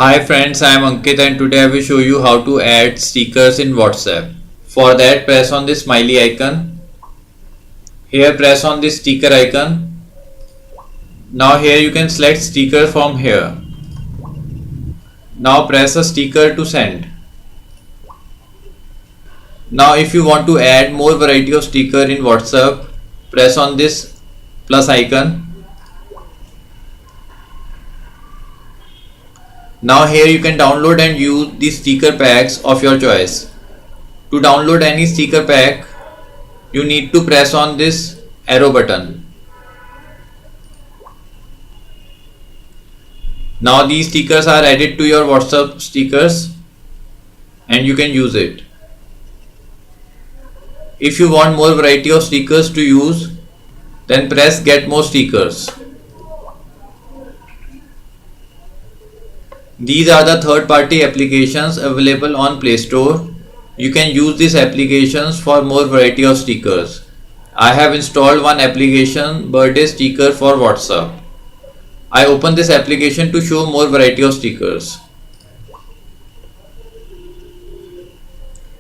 Hi friends, I am Ankit and today I will show you how to add stickers in WhatsApp. For that, press on this smiley icon. Here press on this sticker icon. Now here you can select sticker from here. Now press a sticker to send. Now if you want to add more variety of sticker in WhatsApp, press on this plus icon. Now here you can download and use the sticker packs of your choice. To download any sticker pack, you need to press on this arrow button. Now these stickers are added to your WhatsApp stickers and you can use it. If you want more variety of stickers to use, then press get more stickers. These are the third-party applications available on Play Store. You can use these applications for more variety of stickers. I have installed one application, birthday sticker for WhatsApp. I open this application to show more variety of stickers.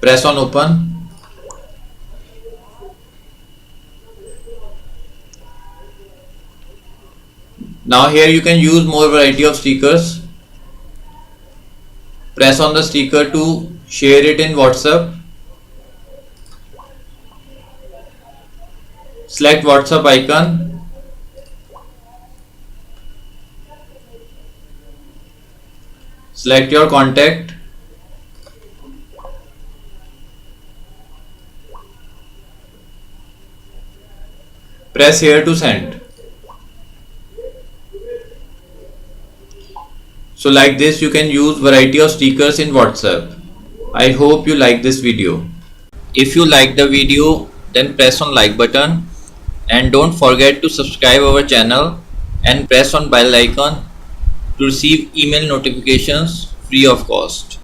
Press on open. Now here you can use more variety of stickers. Press on the sticker to share it in WhatsApp. Select WhatsApp icon. Select your contact. Press here to send. So like this you can use variety of stickers in WhatsApp. I hope you like this video. If you like the video, then press on like button and don't forget to subscribe our channel and press on bell icon to receive email notifications free of cost.